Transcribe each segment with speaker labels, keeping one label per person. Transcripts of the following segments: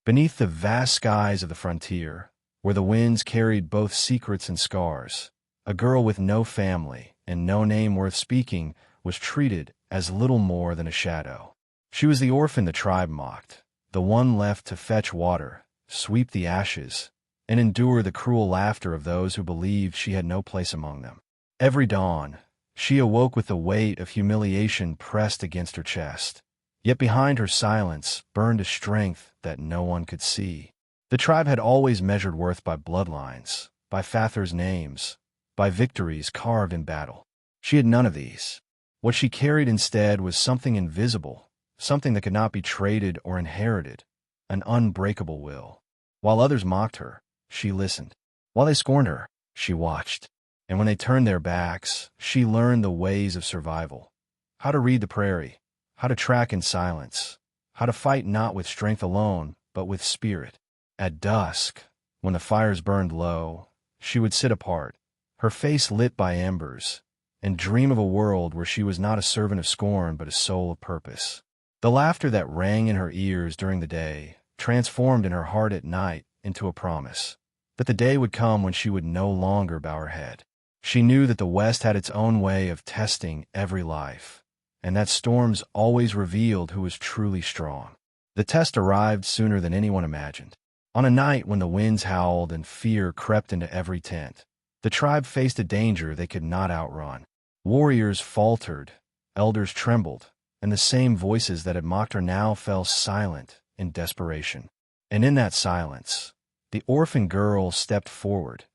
Speaker 1: Beneath the vast skies of the frontier, where the winds carried both secrets and scars, a girl with no family and no name worth speaking was treated as little more than a shadow. She was the orphan the tribe mocked, the one left to fetch water, sweep the ashes, and endure the cruel laughter of those who believed she had no place among them. Every dawn, she awoke with the weight of humiliation pressed against her chest. Yet behind her silence burned a strength that no one could see. The tribe had always measured worth by bloodlines, by fathers' names, by victories carved in battle. She had none of these. What she carried instead was something invisible, something that could not be traded or inherited, an unbreakable will. While others mocked her, she listened. While they scorned her, she watched. And when they turned their backs, she learned the ways of survival. How to read the prairie, how to track in silence, how to fight not with strength alone, but with spirit. At dusk, when the fires burned low, she would sit apart, her face lit by embers, and dream of a world where she was not a servant of scorn but a soul of purpose. The laughter that rang in her ears during the day transformed in her heart at night into a promise that the day would come when she would no longer bow her head. She knew that the West had its own way of testing every life, and that storms always revealed who was truly strong. The test arrived sooner than anyone imagined. On a night when the winds howled and fear crept into every tent, the tribe faced a danger they could not outrun. Warriors faltered, elders trembled, and the same voices that had mocked her now fell silent in desperation. And in that silence, the orphan girl stepped forward,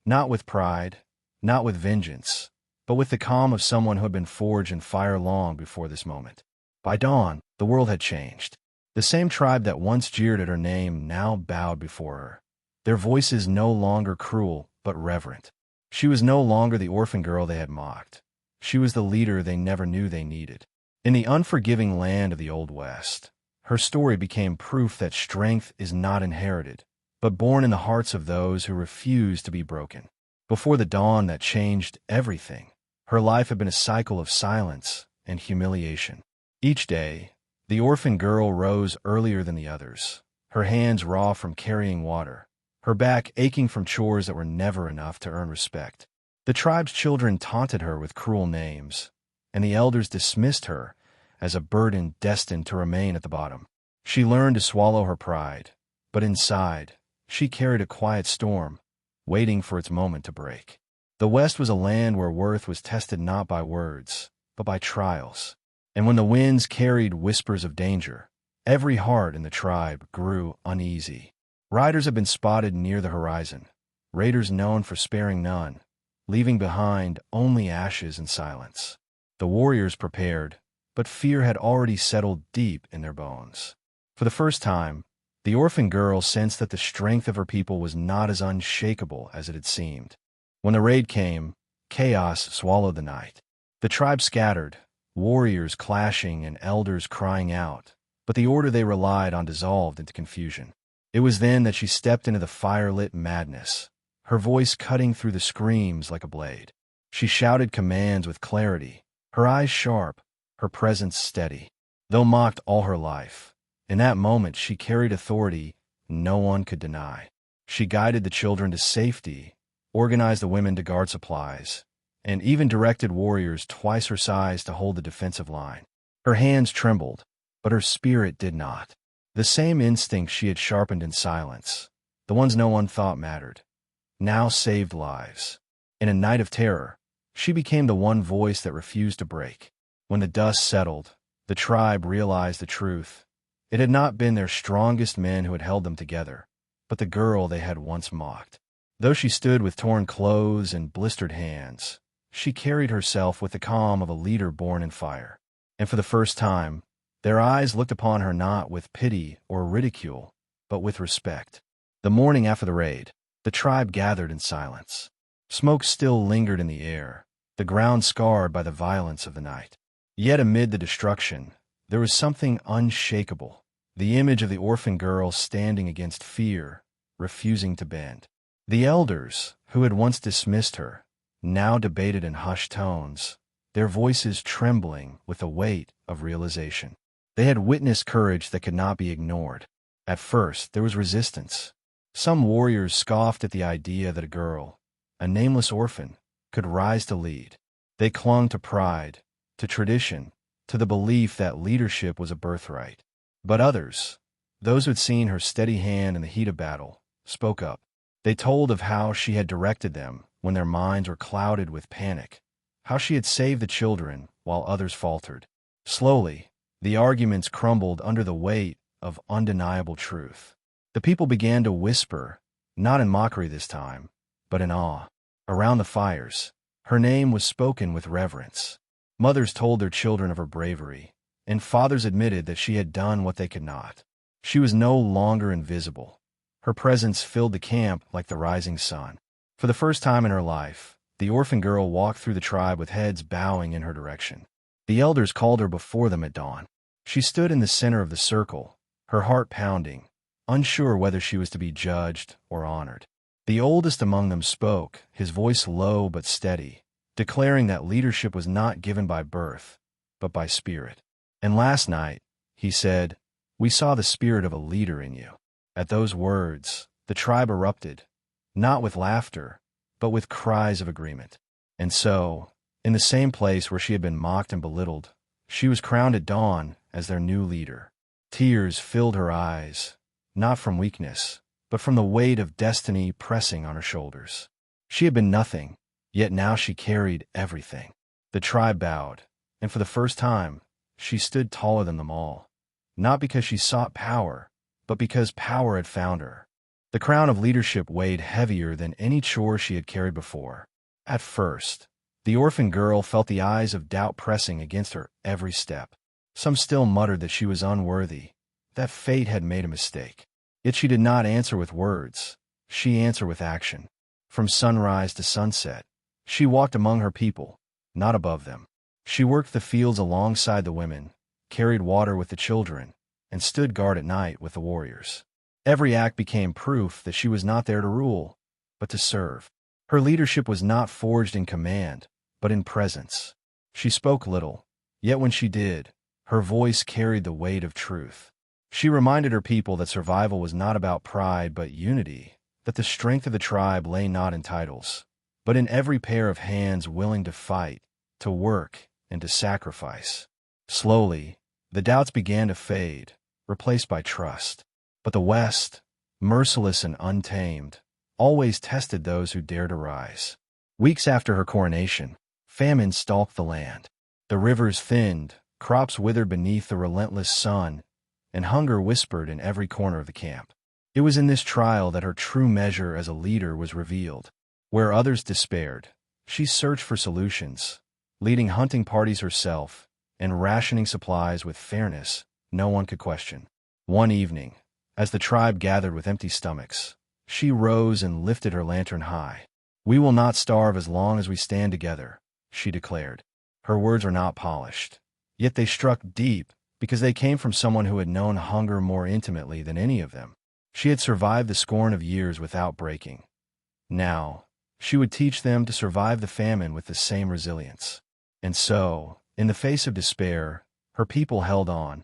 Speaker 1: not with pride, not with vengeance, but with the calm of someone who had been forged in fire long before this moment. By dawn, the world had changed. The same tribe that once jeered at her name now bowed before her, their voices no longer cruel but reverent. She was no longer the orphan girl they had mocked. She was the leader they never knew they needed. In the unforgiving land of the Old West, her story became proof that strength is not inherited, but born in the hearts of those who refuse to be broken. Before the dawn that changed everything, her life had been a cycle of silence and humiliation. Each day, the orphan girl rose earlier than the others, her hands raw from carrying water, her back aching from chores that were never enough to earn respect. The tribe's children taunted her with cruel names, and the elders dismissed her as a burden destined to remain at the bottom. She learned to swallow her pride, but inside, she carried a quiet storm, waiting for its moment to break. The West was a land where worth was tested not by words, but by trials. And when the winds carried whispers of danger, every heart in the tribe grew uneasy. Riders had been spotted near the horizon, raiders known for sparing none, leaving behind only ashes and silence. The warriors prepared, but fear had already settled deep in their bones. For the first time, the orphan girl sensed that the strength of her people was not as unshakable as it had seemed. When the raid came, chaos swallowed the night. The tribe scattered, warriors clashing and elders crying out, but the order they relied on dissolved into confusion. It was then that she stepped into the fire-lit madness, her voice cutting through the screams like a blade. She shouted commands with clarity, her eyes sharp, her presence steady. Though mocked all her life, in that moment she carried authority no one could deny. She guided the children to safety, organized the women to guard supplies, and even directed warriors twice her size to hold the defensive line. Her hands trembled, but her spirit did not. The same instincts she had sharpened in silence, the ones no one thought mattered, now saved lives. In a night of terror, she became the one voice that refused to break. When the dust settled, the tribe realized the truth. It had not been their strongest men who had held them together, but the girl they had once mocked. Though she stood with torn clothes and blistered hands, she carried herself with the calm of a leader born in fire. And for the first time, their eyes looked upon her not with pity or ridicule, but with respect. The morning after the raid, the tribe gathered in silence. Smoke still lingered in the air, the ground scarred by the violence of the night. Yet amid the destruction, there was something unshakable, the image of the orphan girl standing against fear, refusing to bend. The elders, who had once dismissed her, now debated in hushed tones, their voices trembling with the weight of realization. They had witnessed courage that could not be ignored. At first, there was resistance. Some warriors scoffed at the idea that a girl, a nameless orphan, could rise to lead. They clung to pride, to tradition, to the belief that leadership was a birthright. But others, those who had seen her steady hand in the heat of battle, spoke up. They told of how she had directed them when their minds were clouded with panic, how she had saved the children while others faltered. Slowly, the arguments crumbled under the weight of undeniable truth. The people began to whisper, not in mockery this time, but in awe. Around the fires, her name was spoken with reverence. Mothers told their children of her bravery, and fathers admitted that she had done what they could not. She was no longer invisible. Her presence filled the camp like the rising sun. For the first time in her life, the orphan girl walked through the tribe with heads bowing in her direction. The elders called her before them at dawn. She stood in the center of the circle, her heart pounding, unsure whether she was to be judged or honored. The oldest among them spoke, his voice low but steady, declaring that leadership was not given by birth, but by spirit. And last night, he said, "We saw the spirit of a leader in you." At those words, the tribe erupted, not with laughter, but with cries of agreement. And so, in the same place where she had been mocked and belittled, she was crowned at dawn as their new leader. Tears filled her eyes, not from weakness, but from the weight of destiny pressing on her shoulders. She had been nothing, yet now she carried everything. The tribe bowed, and for the first time, she stood taller than them all, not because she sought power, but because power had found her. The crown of leadership weighed heavier than any chore she had carried before. At first, the orphan girl felt the eyes of doubt pressing against her every step. Some still muttered that she was unworthy, that fate had made a mistake. Yet she did not answer with words. She answered with action. From sunrise to sunset, she walked among her people, not above them. She worked the fields alongside the women, carried water with the children, and stood guard at night with the warriors. Every act became proof that she was not there to rule, but to serve. Her leadership was not forged in command, but in presence. She spoke little, yet when she did, her voice carried the weight of truth. She reminded her people that survival was not about pride but unity, that the strength of the tribe lay not in titles, but in every pair of hands willing to fight, to work, and to sacrifice. Slowly, the doubts began to fade, replaced by trust. But the West, merciless and untamed, always tested those who dared to rise. Weeks after her coronation, famine stalked the land. The rivers thinned, crops withered beneath the relentless sun, and hunger whispered in every corner of the camp. It was in this trial that her true measure as a leader was revealed. Where others despaired, she searched for solutions, leading hunting parties herself and rationing supplies with fairness no one could question. One evening, as the tribe gathered with empty stomachs, she rose and lifted her lantern high. "We will not starve as long as we stand together," she declared. Her words were not polished, yet they struck deep because they came from someone who had known hunger more intimately than any of them. She had survived the scorn of years without breaking. Now, she would teach them to survive the famine with the same resilience. And so, in the face of despair, her people held on,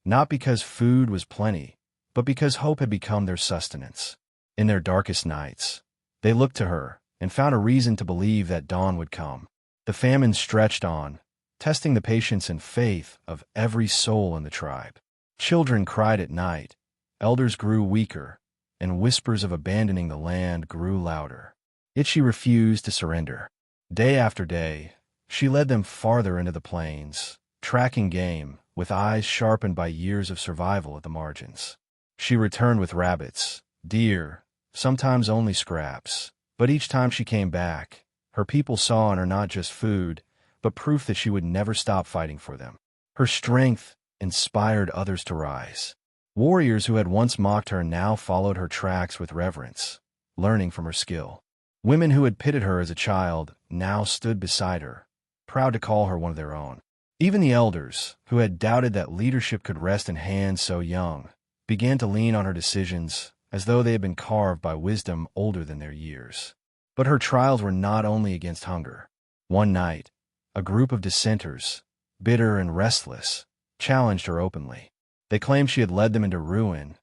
Speaker 1: not because food was plenty, but because hope had become their sustenance. In their darkest nights, they looked to her and found a reason to believe that dawn would come. The famine stretched on, testing the patience and faith of every soul in the tribe. Children cried at night, elders grew weaker, and whispers of abandoning the land grew louder. Yet she refused to surrender. Day after day, she led them farther into the plains, tracking game, with eyes sharpened by years of survival at the margins. She returned with rabbits, deer, sometimes only scraps, but each time she came back, her people saw in her not just food, but proof that she would never stop fighting for them. Her strength inspired others to rise. Warriors who had once mocked her now followed her tracks with reverence, learning from her skill. Women who had pitied her as a child now stood beside her, proud to call her one of their own. Even the elders, who had doubted that leadership could rest in hands so young, began to lean on her decisions as though they had been carved by wisdom older than their years. But her trials were not only against hunger. One night, a group of dissenters, bitter and restless, challenged her openly. They claimed she had led them into ruin,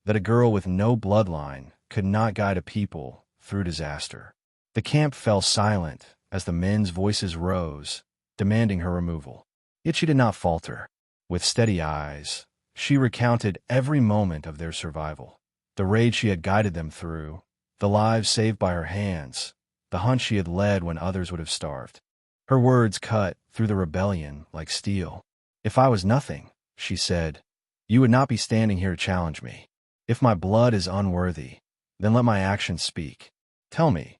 Speaker 1: that a girl with no bloodline could not guide a people through disaster. The camp fell silent as the men's voices rose, demanding her removal. Yet she did not falter. With steady eyes, she recounted every moment of their survival. The raid she had guided them through, the lives saved by her hands, the hunt she had led when others would have starved. Her words cut through the rebellion like steel. "If I was nothing," she said, "you would not be standing here to challenge me. If my blood is unworthy, then let my actions speak. Tell me,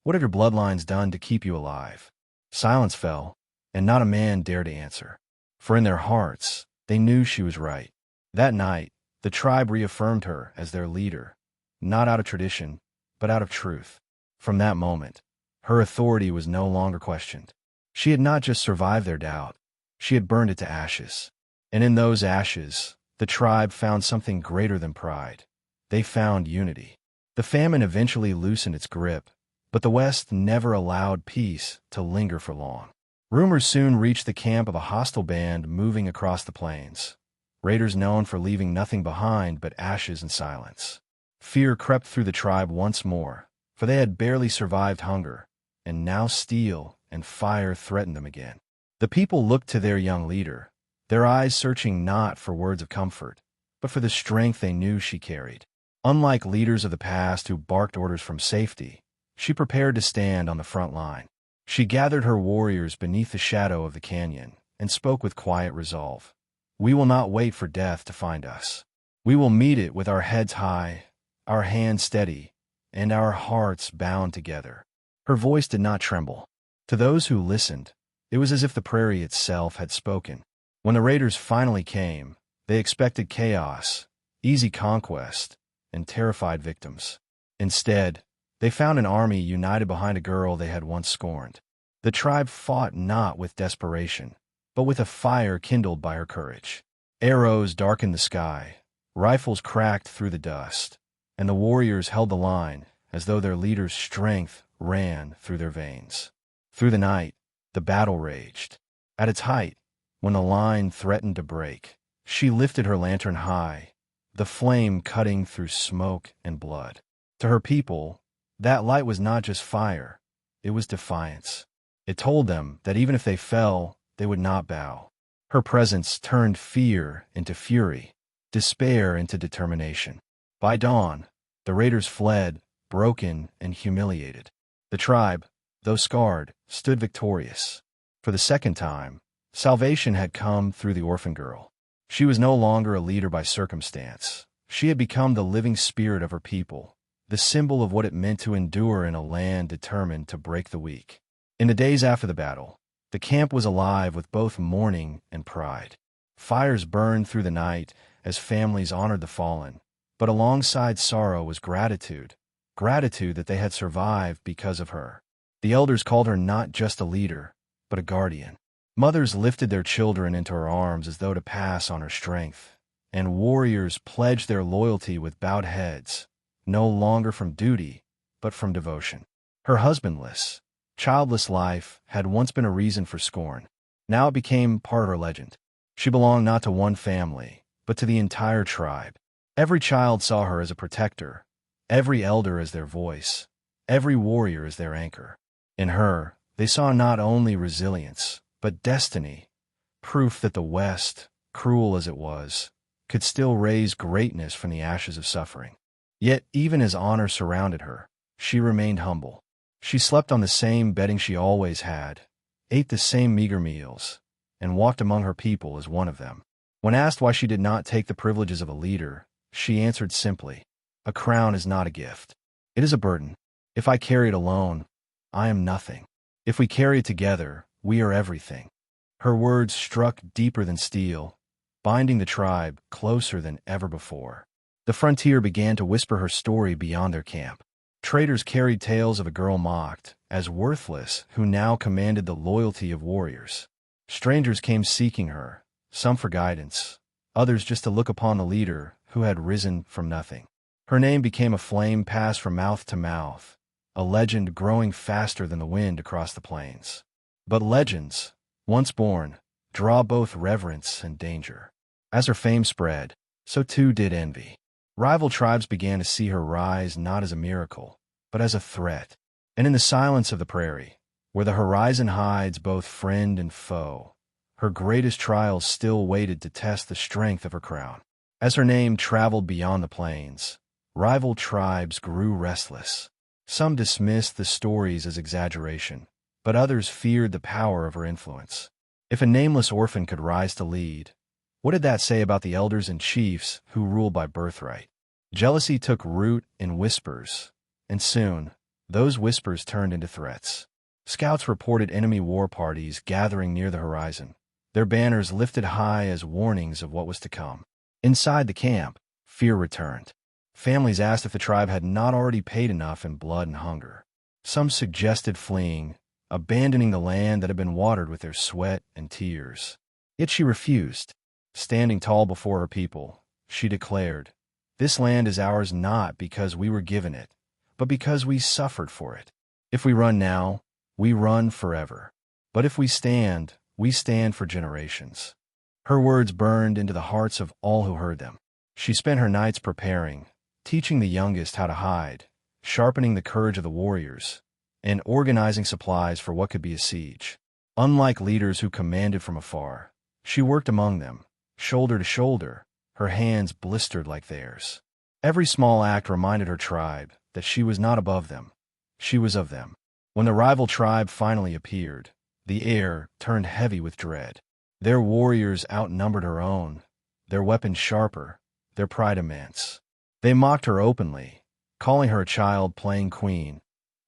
Speaker 1: what have your bloodlines done to keep you alive?" Silence fell, and not a man dared to answer. For in their hearts, they knew she was right. That night, the tribe reaffirmed her as their leader, not out of tradition, but out of truth. From that moment, her authority was no longer questioned. She had not just survived their doubt, she had burned it to ashes. And in those ashes, the tribe found something greater than pride. They found unity. The famine eventually loosened its grip, but the West never allowed peace to linger for long. Rumors soon reached the camp of a hostile band moving across the plains, raiders known for leaving nothing behind but ashes and silence. Fear crept through the tribe once more, for they had barely survived hunger, and now steel and fire threatened them again. The people looked to their young leader, their eyes searching not for words of comfort, but for the strength they knew she carried. Unlike leaders of the past who barked orders from safety, she prepared to stand on the front line. She gathered her warriors beneath the shadow of the canyon and spoke with quiet resolve. "We will not wait for death to find us. We will meet it with our heads high, our hands steady, and our hearts bound together." Her voice did not tremble. To those who listened, it was as if the prairie itself had spoken. When the raiders finally came, they expected chaos, easy conquest, and terrified victims. Instead, they found an army united behind a girl they had once scorned. The tribe fought not with desperation, but with a fire kindled by her courage. Arrows darkened the sky, rifles cracked through the dust, and the warriors held the line as though their leader's strength ran through their veins. Through the night, the battle raged. At its height, when the line threatened to break, she lifted her lantern high, the flame cutting through smoke and blood. To her people, that light was not just fire, it was defiance. It told them that even if they fell, they would not bow. Her presence turned fear into fury, despair into determination. By dawn, the raiders fled, broken and humiliated. The tribe, though scarred, stood victorious. For the second time, salvation had come through the orphan girl. She was no longer a leader by circumstance. She had become the living spirit of her people, the symbol of what it meant to endure in a land determined to break the weak. In the days after the battle, the camp was alive with both mourning and pride. Fires burned through the night as families honored the fallen, but alongside sorrow was gratitude that they had survived because of her. The elders called her not just a leader, but a guardian. Mothers lifted their children into her arms as though to pass on her strength, and warriors pledged their loyalty with bowed heads, no longer from duty, but from devotion. Her husbandless, childless life had once been a reason for scorn. Now it became part of her legend. She belonged not to one family, but to the entire tribe. Every child saw her as a protector, every elder as their voice, every warrior as their anchor. In her, they saw not only resilience, but destiny, proof that the West, cruel as it was, could still raise greatness from the ashes of suffering. Yet even as honor surrounded her, she remained humble. She slept on the same bedding she always had, ate the same meager meals, and walked among her people as one of them. When asked why she did not take the privileges of a leader, she answered simply, "A crown is not a gift. It is a burden. If I carry it alone, I am nothing. If we carry it together, we are everything." Her words struck deeper than steel, binding the tribe closer than ever before. The frontier began to whisper her story beyond their camp. Traders carried tales of a girl mocked as worthless who now commanded the loyalty of warriors. Strangers came seeking her, some for guidance, others just to look upon the leader who had risen from nothing. Her name became a flame passed from mouth to mouth, a legend growing faster than the wind across the plains. But legends, once born, draw both reverence and danger. As her fame spread, so too did envy. Rival tribes began to see her rise not as a miracle, but as a threat. And in the silence of the prairie, where the horizon hides both friend and foe, her greatest trials still waited to test the strength of her crown. As her name traveled beyond the plains, rival tribes grew restless. Some dismissed the stories as exaggeration, but others feared the power of her influence. If a nameless orphan could rise to lead, what did that say about the elders and chiefs who ruled by birthright? Jealousy took root in whispers, and soon, those whispers turned into threats. Scouts reported enemy war parties gathering near the horizon, their banners lifted high as warnings of what was to come. Inside the camp, fear returned. Families asked if the tribe had not already paid enough in blood and hunger. Some suggested fleeing, abandoning the land that had been watered with their sweat and tears. Yet she refused. Standing tall before her people, she declared, "This land is ours not because we were given it, but because we suffered for it. If we run now, we run forever. But if we stand for generations." Her words burned into the hearts of all who heard them. She spent her nights preparing, teaching the youngest how to hide, sharpening the courage of the warriors, and organizing supplies for what could be a siege. Unlike leaders who commanded from afar, she worked among them, shoulder to shoulder, her hands blistered like theirs. Every small act reminded her tribe that she was not above them, she was of them. When the rival tribe finally appeared, the air turned heavy with dread. Their warriors outnumbered her own, their weapons sharper, their pride immense. They mocked her openly, calling her a child playing queen,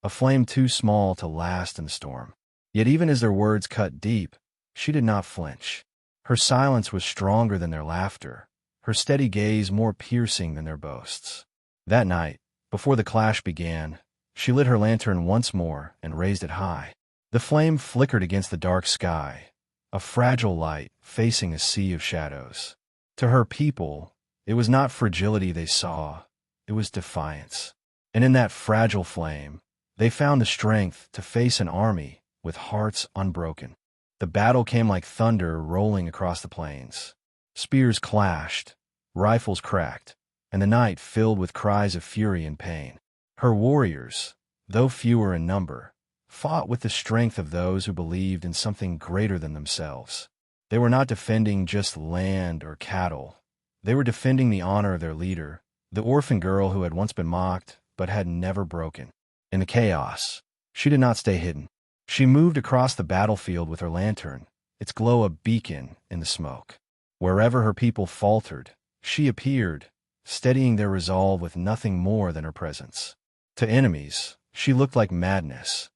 Speaker 1: a flame too small to last in the storm. Yet even as their words cut deep, she did not flinch. Her silence was stronger than their laughter, her steady gaze more piercing than their boasts. That night, before the clash began, she lit her lantern once more and raised it high. The flame flickered against the dark sky, a fragile light facing a sea of shadows. To her people, it was not fragility they saw, it was defiance. And in that fragile flame, they found the strength to face an army with hearts unbroken. The battle came like thunder rolling across the plains. Spears clashed, rifles cracked, and the night filled with cries of fury and pain. Her warriors, though fewer in number, fought with the strength of those who believed in something greater than themselves. They were not defending just land or cattle. They were defending the honor of their leader, the orphan girl who had once been mocked but had never broken. In the chaos, she did not stay hidden. She moved across the battlefield with her lantern, its glow a beacon in the smoke. Wherever her people faltered, she appeared, steadying their resolve with nothing more than her presence. To enemies, she looked like madness,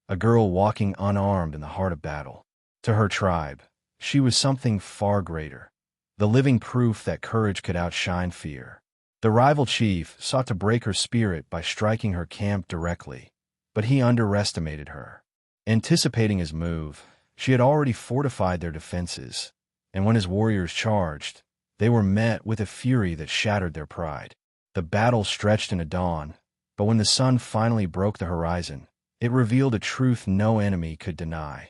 Speaker 1: a girl walking unarmed in the heart of battle. To her tribe, she was something far greater, the living proof that courage could outshine fear. The rival chief sought to break her spirit by striking her camp directly, but he underestimated her. Anticipating his move, she had already fortified their defenses, and when his warriors charged, they were met with a fury that shattered their pride. The battle stretched into dawn, but when the sun finally broke the horizon, it revealed a truth no enemy could deny.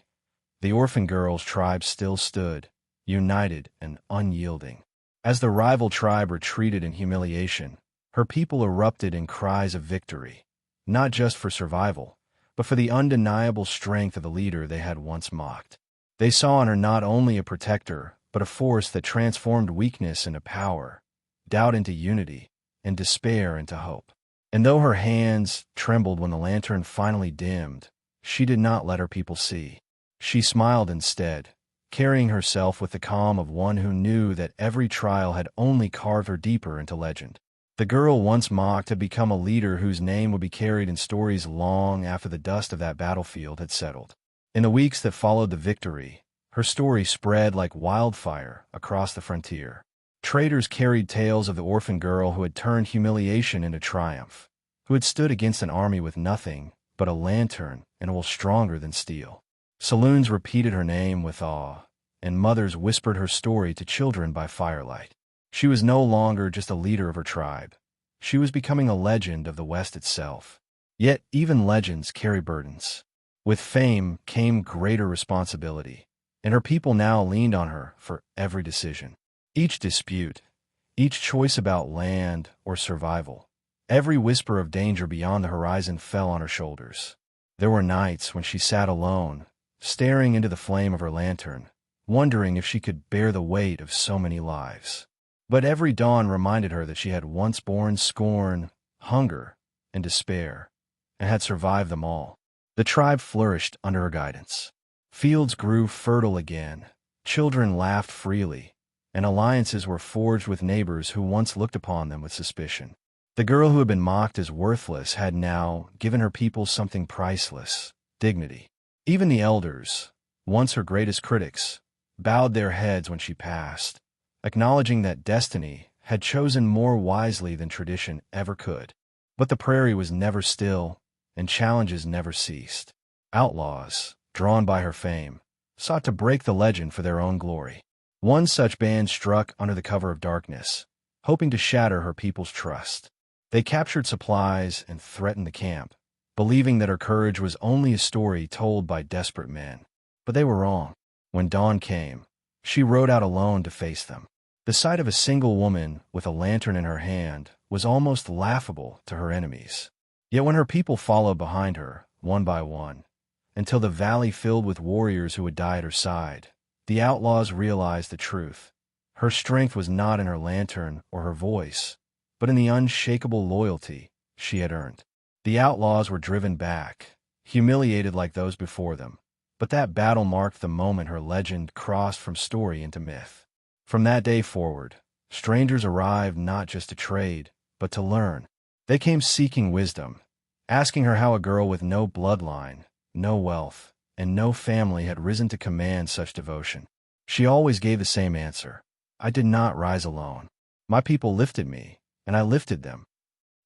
Speaker 1: The orphan girl's tribe still stood, united and unyielding. As the rival tribe retreated in humiliation, her people erupted in cries of victory, not just for survival, but for the undeniable strength of the leader they had once mocked. They saw in her not only a protector, but a force that transformed weakness into power, doubt into unity, and despair into hope. And though her hands trembled when the lantern finally dimmed, she did not let her people see. She smiled instead, carrying herself with the calm of one who knew that every trial had only carved her deeper into legend. The girl once mocked had become a leader whose name would be carried in stories long after the dust of that battlefield had settled. In the weeks that followed the victory, her story spread like wildfire across the frontier. Traders carried tales of the orphan girl who had turned humiliation into triumph, who had stood against an army with nothing but a lantern and a will stronger than steel. Saloons repeated her name with awe, and mothers whispered her story to children by firelight. She was no longer just a leader of her tribe. She was becoming a legend of the West itself. Yet even legends carry burdens. With fame came greater responsibility, and her people now leaned on her for every decision. Each dispute, each choice about land or survival. Every whisper of danger beyond the horizon fell on her shoulders. There were nights when she sat alone, staring into the flame of her lantern, wondering if she could bear the weight of so many lives. But every dawn reminded her that she had once borne scorn, hunger, and despair, and had survived them all. The tribe flourished under her guidance. Fields grew fertile again, children laughed freely, and alliances were forged with neighbors who once looked upon them with suspicion. The girl who had been mocked as worthless had now given her people something priceless: dignity. Even the elders, once her greatest critics, bowed their heads when she passed, acknowledging that destiny had chosen more wisely than tradition ever could. But the prairie was never still, and challenges never ceased. Outlaws, drawn by her fame, sought to break the legend for their own glory. One such band struck under the cover of darkness, hoping to shatter her people's trust. They captured supplies and threatened the camp, believing that her courage was only a story told by desperate men. But they were wrong. When dawn came, she rode out alone to face them. The sight of a single woman with a lantern in her hand was almost laughable to her enemies. Yet when her people followed behind her, one by one, until the valley filled with warriors who would die at her side, the outlaws realized the truth. Her strength was not in her lantern or her voice, but in the unshakable loyalty she had earned. The outlaws were driven back, humiliated like those before them, but that battle marked the moment her legend crossed from story into myth. From that day forward, strangers arrived not just to trade, but to learn. They came seeking wisdom, asking her how a girl with no bloodline, no wealth, and no family had risen to command such devotion. She always gave the same answer: I did not rise alone. My people lifted me, and I lifted them.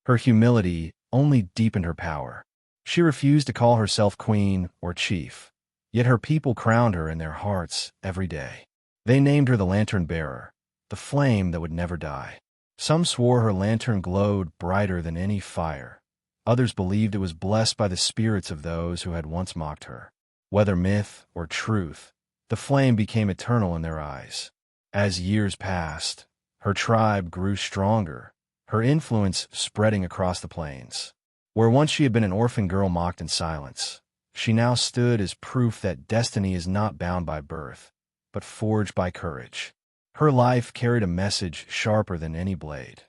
Speaker 1: Her humility only deepened her power. She refused to call herself queen or chief, yet her people crowned her in their hearts every day. They named her the Lantern Bearer, the flame that would never die. Some swore her lantern glowed brighter than any fire. Others believed it was blessed by the spirits of those who had once mocked her. Whether myth or truth, the flame became eternal in their eyes. As years passed, her tribe grew stronger, her influence spreading across the plains. Where once she had been an orphan girl mocked in silence, she now stood as proof that destiny is not bound by birth, but forged by courage. Her life carried a message sharper than any blade,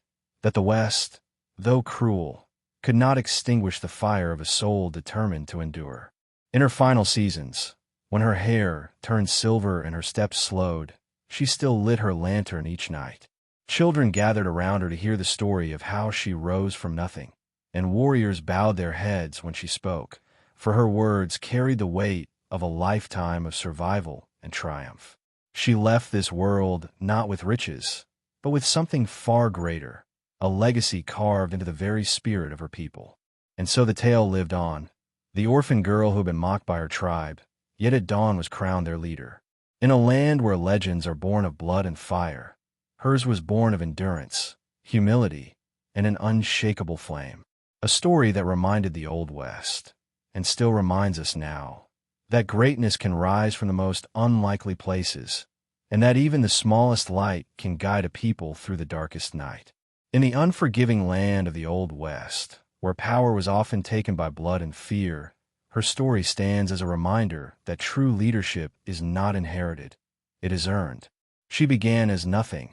Speaker 1: that the West, though cruel, could not extinguish the fire of a soul determined to endure. In her final seasons, when her hair turned silver and her steps slowed, she still lit her lantern each night. Children gathered around her to hear the story of how she rose from nothing, and warriors bowed their heads when she spoke, for her words carried the weight of a lifetime of survival and triumph. She left this world not with riches, but with something far greater, a legacy carved into the very spirit of her people. And so the tale lived on. The orphan girl who had been mocked by her tribe, yet at dawn was crowned their leader. In a land where legends are born of blood and fire, hers was born of endurance, humility, and an unshakable flame. A story that reminded the Old West, and still reminds us now, that greatness can rise from the most unlikely places, and that even the smallest light can guide a people through the darkest night. In the unforgiving land of the Old West, where power was often taken by blood and fear, her story stands as a reminder that true leadership is not inherited, it is earned. She began as nothing,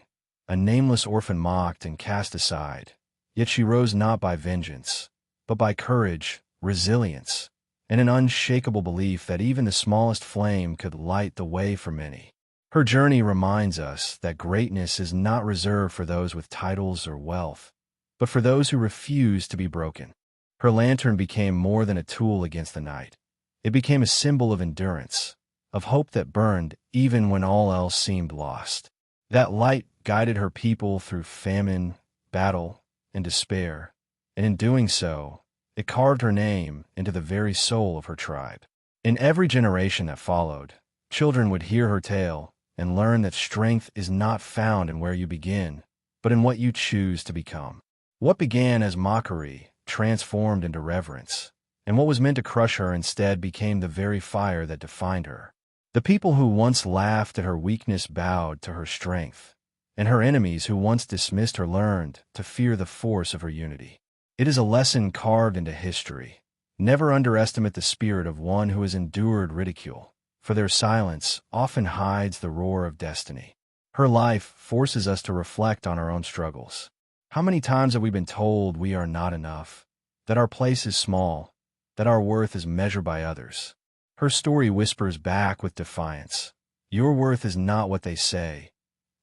Speaker 1: a nameless orphan mocked and cast aside, yet she rose not by vengeance, but by courage, resilience, and an unshakable belief that even the smallest flame could light the way for many. Her journey reminds us that greatness is not reserved for those with titles or wealth, but for those who refuse to be broken. Her lantern became more than a tool against the night. It became a symbol of endurance, of hope that burned even when all else seemed lost. That light guided her people through famine, battle, and despair, and in doing so, it carved her name into the very soul of her tribe. In every generation that followed, children would hear her tale and learn that strength is not found in where you begin, but in what you choose to become. What began as mockery transformed into reverence, and what was meant to crush her instead became the very fire that defined her. The people who once laughed at her weakness bowed to her strength, and her enemies who once dismissed her learned to fear the force of her unity. It is a lesson carved into history. Never underestimate the spirit of one who has endured ridicule, for their silence often hides the roar of destiny. Her life forces us to reflect on our own struggles. How many times have we been told we are not enough, that our place is small, that our worth is measured by others? Her story whispers back with defiance. Your worth is not what they say.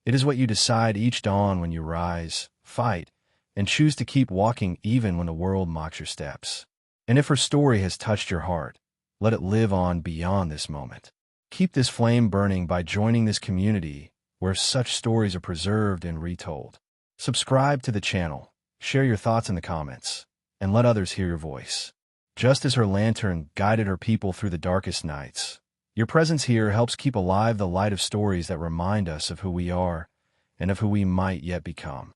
Speaker 1: It is what you decide each dawn when you rise, fight, and choose to keep walking even when the world mocks your steps. And if her story has touched your heart, let it live on beyond this moment. Keep this flame burning by joining this community where such stories are preserved and retold. Subscribe to the channel, share your thoughts in the comments, and let others hear your voice. Just as her lantern guided her people through the darkest nights, your presence here helps keep alive the light of stories that remind us of who we are and of who we might yet become.